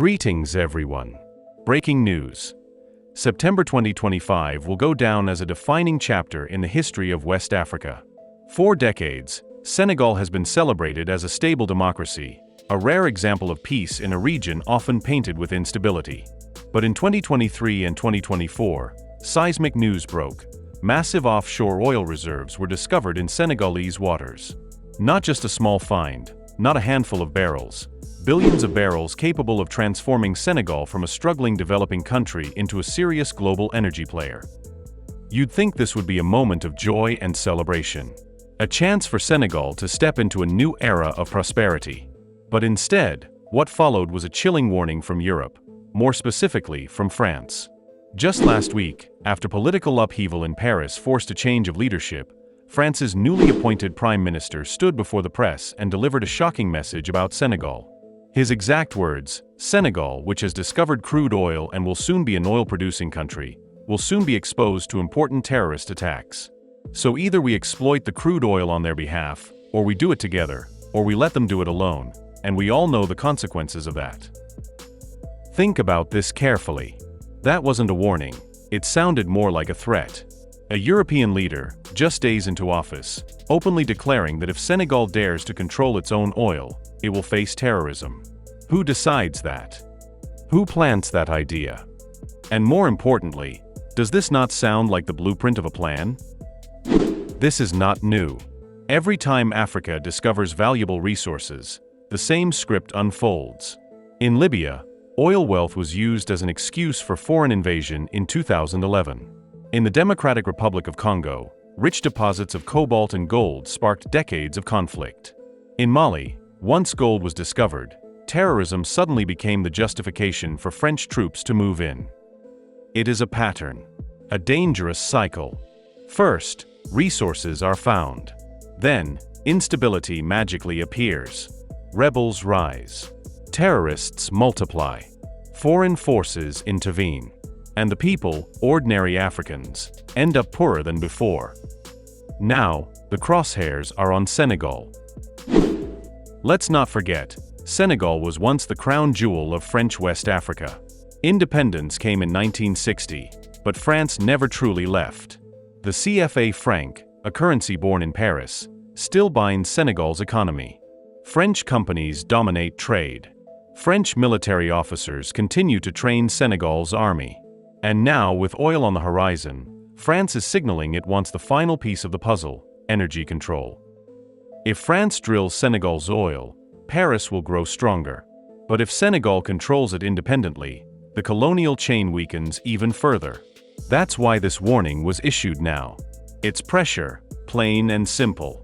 Greetings everyone. Breaking news. September 2025 will go down as a defining chapter in the history of West Africa. For decades, Senegal has been celebrated as a stable democracy, a rare example of peace in a region often painted with instability. But in 2023 and 2024, seismic news broke. Massive offshore oil reserves were discovered in Senegalese waters. Not just a small find, not a handful of barrels, billions of barrels capable of transforming Senegal from a struggling developing country into a serious global energy player. You'd think this would be a moment of joy and celebration, a chance for Senegal to step into a new era of prosperity. But instead, what followed was a chilling warning from Europe, more specifically from France. Just last week, after political upheaval in Paris forced a change of leadership, France's newly appointed prime minister stood before the press and delivered a shocking message about Senegal. His exact words, "Senegal, which has discovered crude oil and will soon be an oil-producing country, will soon be exposed to important terrorist attacks. So either we exploit the crude oil on their behalf, or we do it together, or we let them do it alone, and we all know the consequences of that." Think about this carefully. That wasn't a warning, it sounded more like a threat. A European leader, just days into office, openly declaring that if Senegal dares to control its own oil, it will face terrorism. Who decides that? Who plants that idea? And more importantly, does this not sound like the blueprint of a plan? This is not new. Every time Africa discovers valuable resources, the same script unfolds. In Libya, oil wealth was used as an excuse for foreign invasion in 2011. In the Democratic Republic of Congo, rich deposits of cobalt and gold sparked decades of conflict. In Mali, once gold was discovered, terrorism suddenly became the justification for French troops to move in. It is a pattern, a dangerous cycle. First, resources are found. Then, instability magically appears. Rebels rise. Terrorists multiply. Foreign forces intervene. And the people, ordinary Africans, end up poorer than before. Now, the crosshairs are on Senegal. Let's not forget, Senegal was once the crown jewel of French West Africa. Independence came in 1960, but France never truly left. The CFA franc, a currency born in Paris, still binds Senegal's economy. French companies dominate trade. French military officers continue to train Senegal's army. And now, with oil on the horizon, France is signaling it wants the final piece of the puzzle: energy control. If France drills Senegal's oil, Paris will grow stronger. But if Senegal controls it independently, the colonial chain weakens even further. That's why this warning was issued now. It's pressure, plain and simple.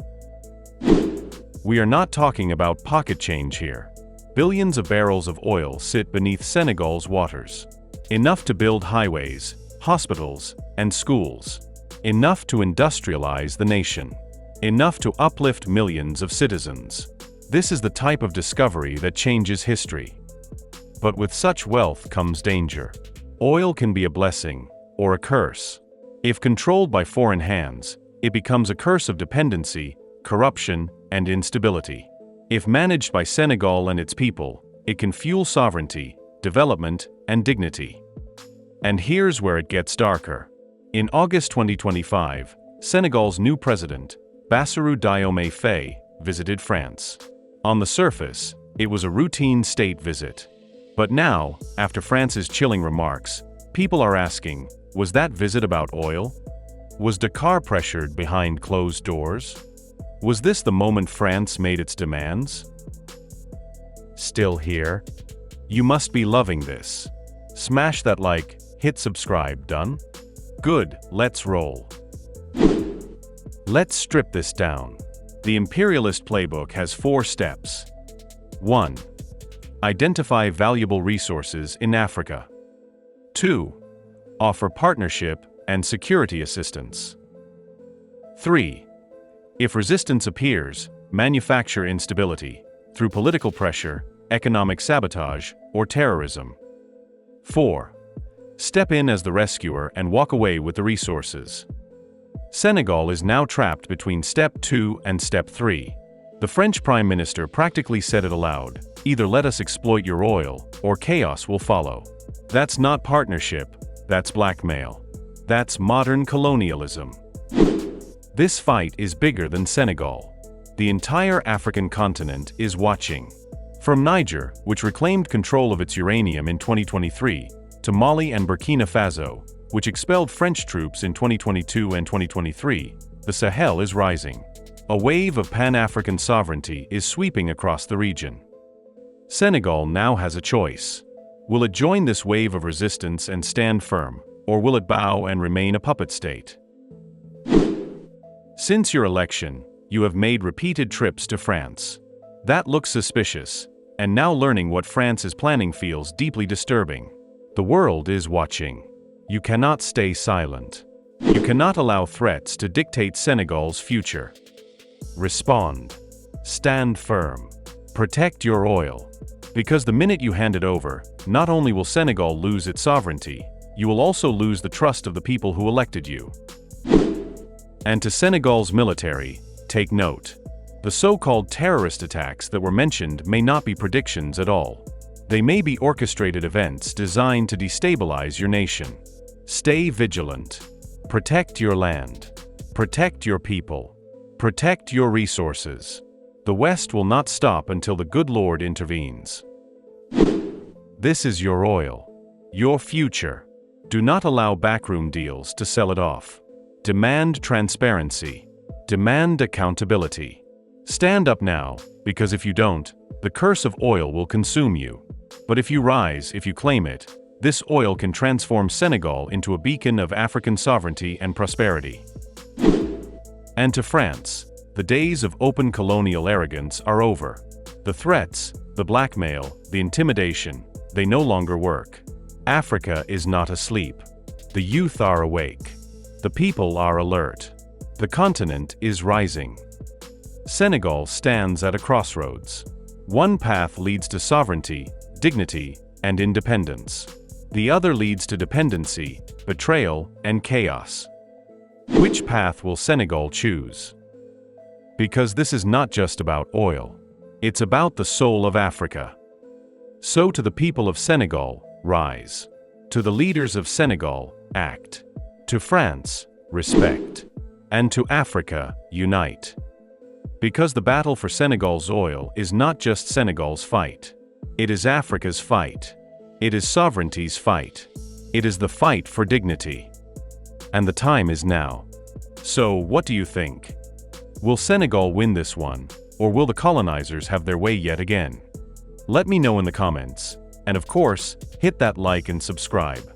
We are not talking about pocket change here. Billions of barrels of oil sit beneath Senegal's waters. Enough to build highways, hospitals, and schools. Enough to industrialize the nation. Enough to uplift millions of citizens. This is the type of discovery that changes history. But with such wealth comes danger. Oil can be a blessing, or a curse. If controlled by foreign hands, it becomes a curse of dependency, corruption, and instability. If managed by Senegal and its people, it can fuel sovereignty, development, and dignity. And here's where it gets darker. In August 2025, Senegal's new president, Bassirou Diomaye Faye, visited France. On the surface, it was a routine state visit. But now, after France's chilling remarks, people are asking, was that visit about oil? Was Dakar pressured behind closed doors? Was this the moment France made its demands? Still here? You must be loving this. Smash that like, hit subscribe, done? Good, let's roll. Let's strip this down. The imperialist playbook has 4 steps. 1. Identify valuable resources in Africa. 2. Offer partnership and security assistance. 3. If resistance appears, manufacture instability through political pressure, economic sabotage, or terrorism. 4. Step in as the rescuer and walk away with the resources. Senegal is now trapped between Step 2 and Step 3. The French Prime Minister practically said it aloud: either let us exploit your oil, or chaos will follow. That's not partnership, that's blackmail. That's modern colonialism. This fight is bigger than Senegal. The entire African continent is watching. From Niger, which reclaimed control of its uranium in 2023, to Mali and Burkina Faso, which expelled French troops in 2022 and 2023, the Sahel is rising. A wave of Pan-African sovereignty is sweeping across the region. Senegal now has a choice. Will it join this wave of resistance and stand firm, or will it bow and remain a puppet state? Since your election, you have made repeated trips to France. That looks suspicious, and now learning what France is planning feels deeply disturbing. The world is watching. You cannot stay silent. You cannot allow threats to dictate Senegal's future. Respond. Stand firm. Protect your oil. Because the minute you hand it over, not only will Senegal lose its sovereignty, you will also lose the trust of the people who elected you. And to Senegal's military, take note. The so-called terrorist attacks that were mentioned may not be predictions at all. They may be orchestrated events designed to destabilize your nation. Stay vigilant. Protect your land. Protect your people. Protect your resources. The West will not stop until the good Lord intervenes. This is your oil. Your future. Do not allow backroom deals to sell it off. Demand transparency. Demand accountability. Stand up now, because if you don't, the curse of oil will consume you. But if you rise, if you claim it, this oil can transform Senegal into a beacon of African sovereignty and prosperity. And to France, the days of open colonial arrogance are over. The threats, the blackmail, the intimidation, they no longer work. Africa is not asleep. The youth are awake. The people are alert. The continent is rising. Senegal stands at a crossroads. One path leads to sovereignty, dignity, and independence. The other leads to dependency, betrayal, and chaos. Which path will Senegal choose? Because this is not just about oil. It's about the soul of Africa. So to the people of Senegal, rise. To the leaders of Senegal, act. To France, respect. And to Africa, unite. Because the battle for Senegal's oil is not just Senegal's fight. It is Africa's fight. It is sovereignty's fight. It is the fight for dignity. And the time is now. So, what do you think? Will Senegal win this one, or will the colonizers have their way yet again? Let me know in the comments. And of course, hit that like and subscribe.